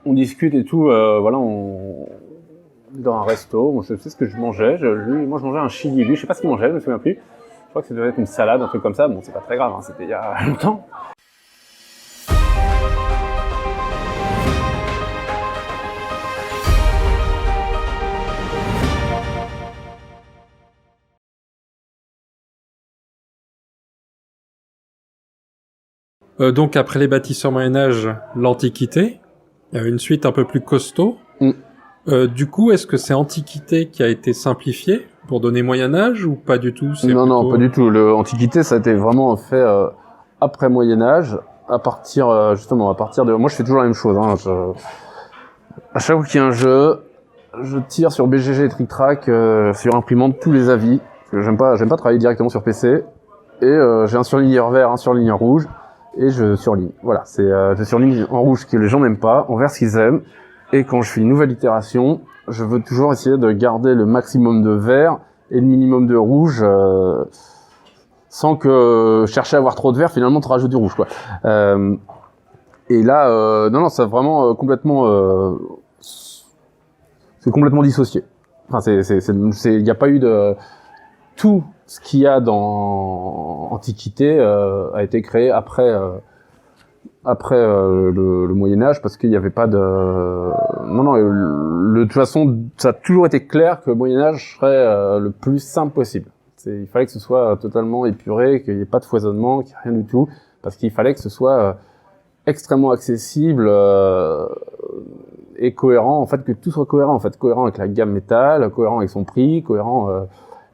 on discute et tout, voilà, on dans un resto, moi je sais ce que je mangeais, moi je mangeais un chili, lui je sais pas ce qu'il mangeait, je me souviens plus. Je crois que ça devait être une salade, un truc comme ça, bon c'est pas très grave, hein, c'était il y a longtemps. Donc après les bâtisseurs Moyen-Âge, l'Antiquité, une suite un peu plus costaud. Du coup, est-ce que c'est Antiquité qui a été simplifié pour donner Moyen-Âge ou pas du tout? Non, pas du tout. L'Antiquité, ça a été vraiment fait après Moyen-Âge, à partir de... Moi, je fais toujours la même chose. Hein, à chaque fois qu'il y a un jeu, je tire sur BGG et Trick Track, sur imprimante, tous les avis. Parce que j'aime pas travailler directement sur PC. Et j'ai un surligneur vert, un surligneur rouge. Et je surligne. Voilà, je surligne en rouge ce que les gens n'aiment pas, en vert ce qu'ils aiment. Et quand je fais une nouvelle itération, je veux toujours essayer de garder le maximum de vert et le minimum de rouge, sans que chercher à avoir trop de vert, finalement, te rajoute du rouge, quoi. Et là, non, c'est vraiment complètement, c'est complètement dissocié. Enfin, il n'y a pas eu de tout ce qu'il y a dans Antiquité a été créé après le Moyen-Âge, parce qu'il n'y avait pas de... Non, de toute façon, ça a toujours été clair que le Moyen-Âge serait le plus simple possible. Il fallait que ce soit totalement épuré, qu'il n'y ait pas de foisonnement, qu'il n'y ait rien du tout, parce qu'il fallait que ce soit extrêmement accessible et cohérent, en fait, que tout soit cohérent, en fait, cohérent avec la gamme métal, cohérent avec son prix, cohérent...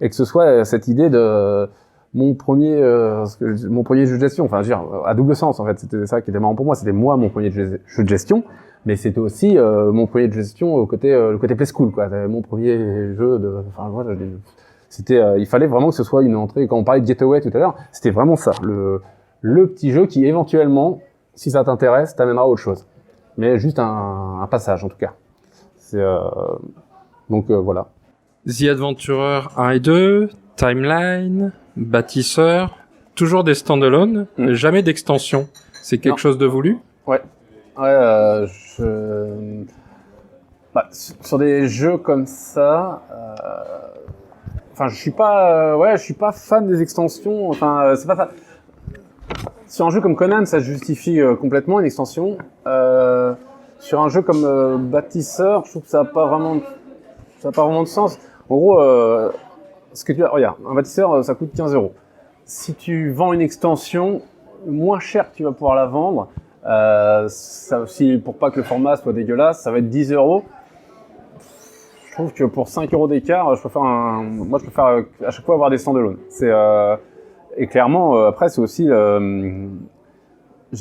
et que ce soit cette idée de mon premier jeu de gestion, enfin, je veux dire, à double sens, en fait, c'était ça qui était marrant pour moi, c'était moi mon premier jeu de gestion, mais c'était aussi mon premier jeu de gestion le côté play school, quoi, mon premier jeu de, enfin, voilà, c'était, il fallait vraiment que ce soit une entrée, quand on parlait de Getaway tout à l'heure, c'était vraiment ça, le petit jeu qui éventuellement, si ça t'intéresse, t'amènera à autre chose, mais juste un passage en tout cas. Donc voilà. The Adventurer 1 et 2, Timeline, Bâtisseur, toujours des standalone, jamais d'extension. C'est quelque chose de voulu? Ouais, sur des jeux comme ça, enfin, je suis pas fan des extensions. Enfin, c'est pas ça. Sur un jeu comme Conan, ça justifie complètement une extension. Sur un jeu comme Bâtisseur, je trouve que ça a pas vraiment de sens. En gros, regarde, un bâtisseur, ça coûte 15 €. Si tu vends une extension, le moins cher que tu vas pouvoir la vendre, ça aussi, pour pas que le format soit dégueulasse, ça va être 10 €. Je trouve que pour 5 € d'écart, je préfère à chaque fois avoir des standalone. Et clairement, après, c'est aussi, je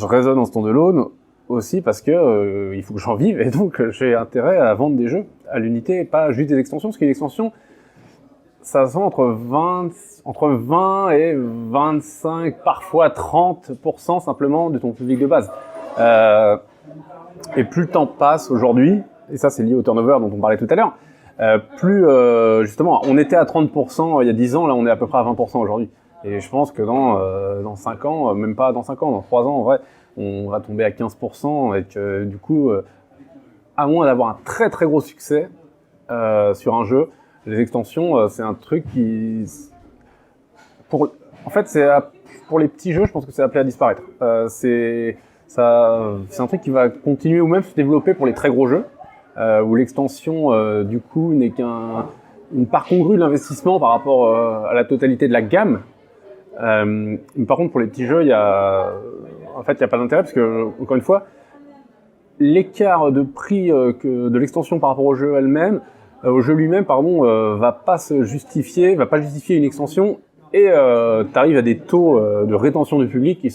raisonne en standalone aussi parce que il faut que j'en vive, et donc j'ai intérêt à vendre des jeux à l'unité et pas juste des extensions, parce qu'une extension, ça se vend entre 20 et 25, parfois 30% simplement de ton public de base. Et plus le temps passe aujourd'hui, et ça c'est lié au turnover dont on parlait tout à l'heure, plus justement, on était à 30% il y a 10 ans, là on est à peu près à 20% aujourd'hui. Et je pense que dans 5 ans, même pas dans 5 ans, dans 3 ans en vrai, on va tomber à 15%, et que du coup, à moins d'avoir un très très gros succès sur un jeu, les extensions, c'est un truc qui... En fait, pour les petits jeux, je pense que c'est appelé à disparaître. C'est un truc qui va continuer ou même se développer pour les très gros jeux, où l'extension, du coup, n'est qu'une part congrue de l'investissement par rapport à la totalité de la gamme. Par contre, pour les petits jeux, il y a pas d'intérêt, parce que, encore une fois, l'écart de prix de l'extension par rapport au jeu lui-même, va pas justifier une extension, et t'arrives à des taux de rétention du public qui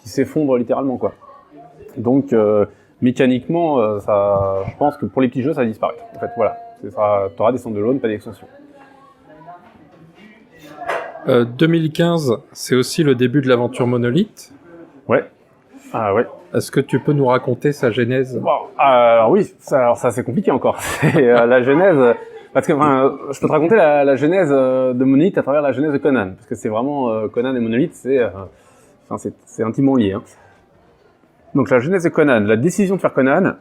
s'effondrent littéralement, quoi. Donc, mécaniquement, je pense que pour les petits jeux, ça va disparaître. En fait, voilà. T'auras des standalone, pas d'extension. 2015, c'est aussi le début de l'aventure Monolith. Ouais. Ah ouais. Est-ce que tu peux nous raconter sa genèse? Alors oui, ça c'est compliqué encore. C'est la genèse, parce que je peux te raconter la genèse de Monolith à travers la genèse de Conan, parce que c'est vraiment Conan et Monolith, c'est intimement lié. Hein. Donc la genèse de Conan, la décision de faire Conan,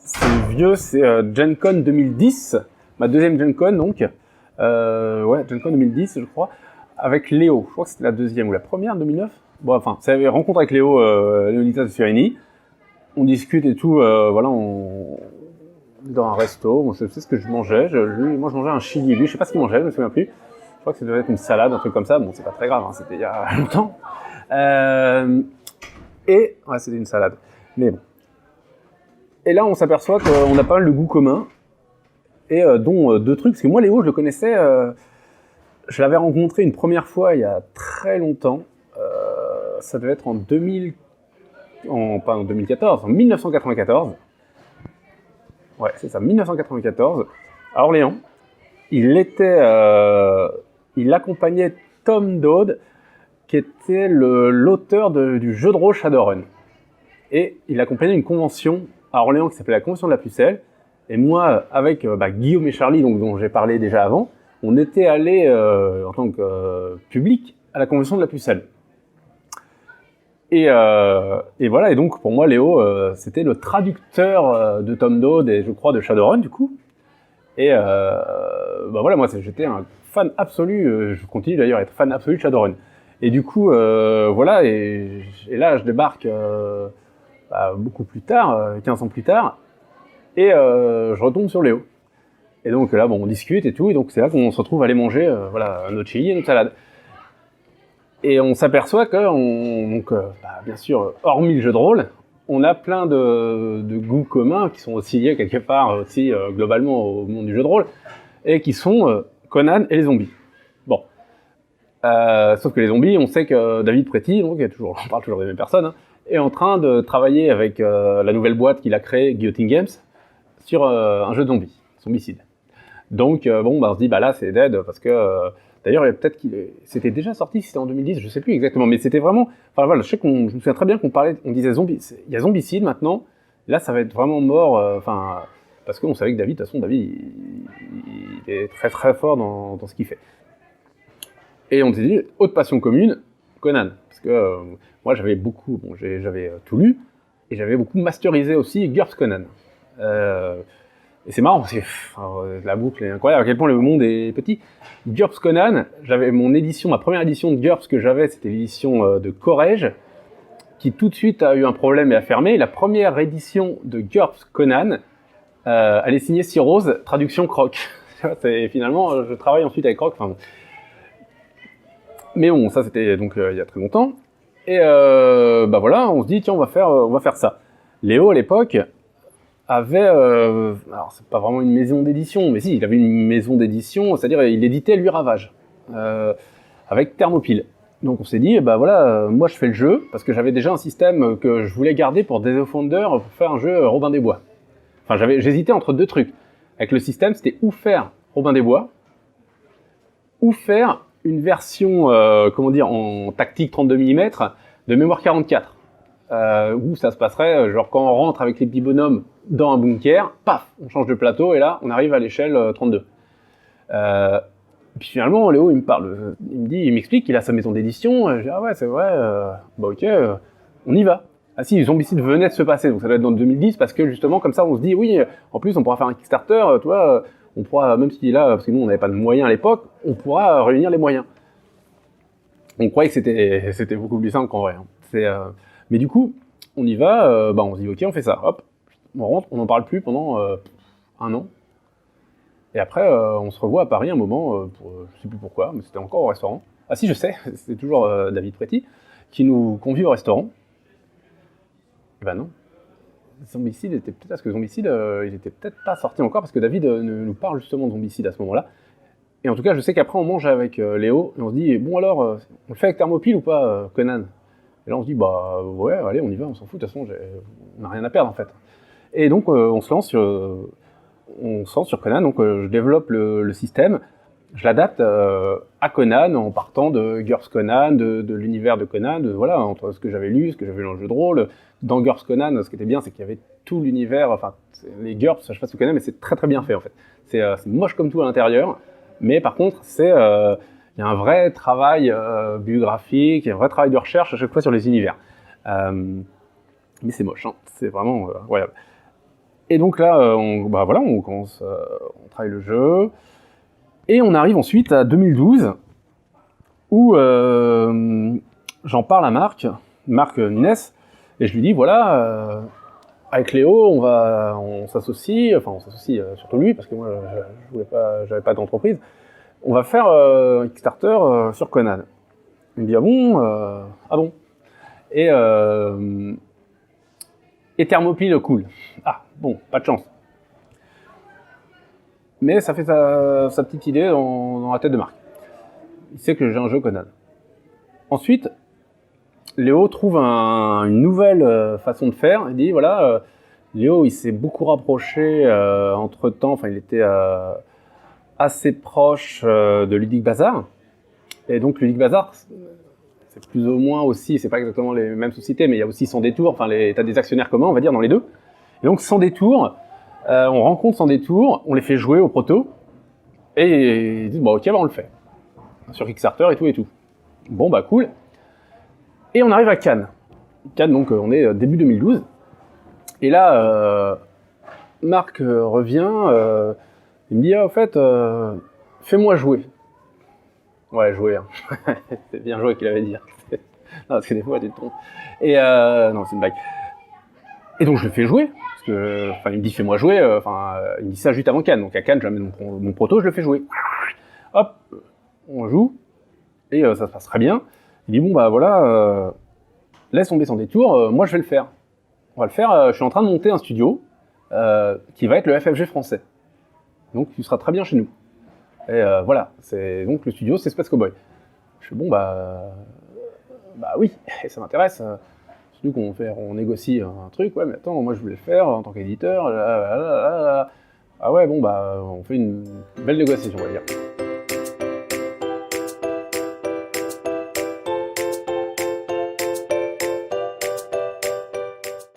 c'est vieux, c'est Gen Con 2010, ma deuxième Gen Con donc. Ouais, Gen Con 2010 je crois, avec Léo. Je crois que c'était la deuxième ou la première, 2009. Bon, enfin, c'est rencontre avec Léo, Leonidas Sferini. On discute et tout, voilà, on est dans un resto, bon, je sais ce que je mangeais, moi je mangeais un chili, lui je sais pas ce qu'il mangeait, je me souviens plus. Je crois que ça devait être une salade, un truc comme ça, bon c'est pas très grave, hein, c'était il y a longtemps. Et, ouais c'était une salade, mais bon. Et là on s'aperçoit qu'on a pas mal de goûts communs, et dont deux trucs, parce que moi Léo je le connaissais, je l'avais rencontré une première fois il y a très longtemps, ça devait être en 2000, pas en 2014, en 1994. Ouais, c'est ça, 1994, à Orléans. Il accompagnait Tom Dowd, qui était l'auteur du jeu de rôle Shadowrun. Et il accompagnait une convention à Orléans qui s'appelait la Convention de la Pucelle. Et moi, avec Guillaume et Charlie, donc, dont j'ai parlé déjà avant, on était allés en tant que public à la Convention de la Pucelle. Et voilà, et donc pour moi Léo, c'était le traducteur de Tom Dowd et je crois de Shadowrun du coup. Et voilà, moi j'étais un fan absolu, je continue d'ailleurs à être fan absolu de Shadowrun. Et du coup, voilà, et là je débarque beaucoup plus tard, 15 ans plus tard, et je retombe sur Léo. Et donc là, bon, on discute et tout, et donc c'est là qu'on se retrouve à aller manger voilà, notre chili et notre salade. Et on s'aperçoit que, bien sûr, hormis le jeu de rôle, on a plein de goûts communs qui sont aussi liés quelque part aussi globalement au monde du jeu de rôle, et qui sont Conan et les zombies. Bon. Sauf que les zombies, on sait que David Preti, donc on parle toujours des mêmes personnes, hein, est en train de travailler avec la nouvelle boîte qu'il a créée, Guillotine Games, sur un jeu de zombies, Zombicide. Donc on se dit, là c'est dead, parce que... D'ailleurs, peut-être c'était déjà sorti, c'était en 2010, je sais plus exactement, mais c'était vraiment... Enfin voilà, je me souviens très bien on disait zombie, il y a Zombicide maintenant, là ça va être vraiment mort, parce qu'on savait que David, de toute façon, David, il est très très fort dans ce qu'il fait. Et on s'est dit, autre passion commune, Conan, parce que moi j'avais j'avais tout lu, et j'avais beaucoup masterisé aussi GURPS Conan. Et c'est marrant, parce que la boucle est incroyable, à quel point le monde est petit. GURPS Conan, j'avais ma première édition de GURPS que j'avais, c'était l'édition de Corrège, qui tout de suite a eu un problème et a fermé. La première édition de GURPS Conan, elle est signée Cyrose, traduction Croc. Finalement, je travaille ensuite avec Croc. Bon. Mais bon, ça c'était donc il y a très longtemps. Et voilà, on se dit, tiens, on va faire ça. Léo, à l'époque, avait, alors c'est pas vraiment une maison d'édition, mais si, il avait une maison d'édition, c'est-à-dire il éditait lui Ravage, avec Thermopyle. Donc on s'est dit, moi je fais le jeu, parce que j'avais déjà un système que je voulais garder pour Days of Wonder, pour faire un jeu Robin des Bois. Enfin, j'hésitais entre deux trucs. Avec le système, c'était ou faire Robin des Bois, ou faire une version, en tactique 32 mm de Mémoire 44. Où ça se passerait, genre quand on rentre avec les petits bonhommes dans un bunker, paf, on change de plateau et là, on arrive à l'échelle 32. Puis finalement, Léo, il me parle, il m'explique qu'il a sa maison d'édition. Je dis, ah ouais, c'est vrai, ok, on y va. Ah si, Zombicide venait de se passer, donc ça doit être dans 2010, parce que justement, comme ça, on se dit, oui, en plus, on pourra faire un Kickstarter, tu vois, on pourra, même si là, parce que nous, on n'avait pas de moyens à l'époque, on pourra réunir les moyens. On croyait que c'était beaucoup plus simple qu'en vrai. Hein. Mais du coup, on y va, on se dit, ok, on fait ça, hop, on rentre, on n'en parle plus pendant un an. Et après, on se revoit à Paris un moment, je sais plus pourquoi, mais c'était encore au restaurant. Ah si, je sais, c'était toujours David Preti, qui nous convie au restaurant. Et non. Zombicide était peut-être, parce que Zombicide, il était peut-être pas sorti encore, parce que David nous parle justement de Zombicide à ce moment-là. Et en tout cas, je sais qu'après, on mange avec Léo, et on se dit, bon alors, on le fait avec Thermopyle ou pas, Conan? Et là, on se dit, ouais, allez, on y va, on s'en fout, de toute façon, on n'a rien à perdre, en fait. Et donc, on se lance sur Conan, donc je développe le système, je l'adapte à Conan en partant de GURPS Conan, de l'univers de Conan, voilà, entre ce que j'avais lu, ce que j'avais vu dans le jeu de rôle. Dans GURPS Conan, ce qui était bien, c'est qu'il y avait tout l'univers, enfin, les GURPS, je sais pas si tu connais, mais c'est très très bien fait, en fait. C'est moche comme tout à l'intérieur, mais par contre, il y a un vrai travail biographique, il y a un vrai travail de recherche à chaque fois sur les univers. Mais c'est moche, hein, c'est vraiment incroyable. Et donc là, on commence, on travaille le jeu, et on arrive ensuite à 2012, où j'en parle à Marc Nunes, et je lui dis, voilà, avec Léo, on s'associe, surtout lui, parce que moi, j'avais pas d'entreprise, on va faire un Kickstarter sur Conan. Il me dit, ah bon. Et Thermopyle cool. Ah, bon, pas de chance. Mais ça fait sa petite idée dans la tête de Marc. Il sait que j'ai un jeu Conan. Ensuite, Léo trouve une nouvelle façon de faire. Il dit, voilà, Léo, il s'est beaucoup rapproché entre-temps, il était assez proche de Ludic Bazar. Et donc, Ludic Bazar, c'est plus ou moins aussi, c'est pas exactement les mêmes sociétés, mais il y a aussi Sans Détour, t'as des actionnaires communs, on va dire, dans les deux. Et donc, Sans Détour, on rencontre Sans Détour, on les fait jouer au proto, et ils disent, bon, ok, on le fait. Sur Kickstarter et tout et tout. Bon, bah, cool. Et on arrive à Cannes. Cannes, donc, on est début 2012. Et là, Marc revient, il me dit, ah, au fait, fais-moi jouer. Ouais, jouer. Hein. C'est bien joué qu'il avait dit. Non, parce que des fois, tu te trompes. Et non, c'est une blague. Et donc, je le fais jouer. Parce que, il me dit, fais-moi jouer. Il me dit ça juste avant Cannes. Donc, à Cannes, j'amène mon proto, je le fais jouer. Hop, on joue. Et ça se passe très bien. Il dit, bon, bah voilà, laisse tomber Sans Détour. Moi, je vais le faire. On va le faire. Je suis en train de monter un studio qui va être le FFG français. Donc, tu seras très bien chez nous. Et voilà, donc le studio, c'est Space Cowboy. Je fais, bon, bah oui, ça m'intéresse. Surtout qu'on négocie un truc, ouais, mais attends, moi je voulais le faire en tant qu'éditeur. Ah ouais, bon, bah on fait une belle négociation, on va dire.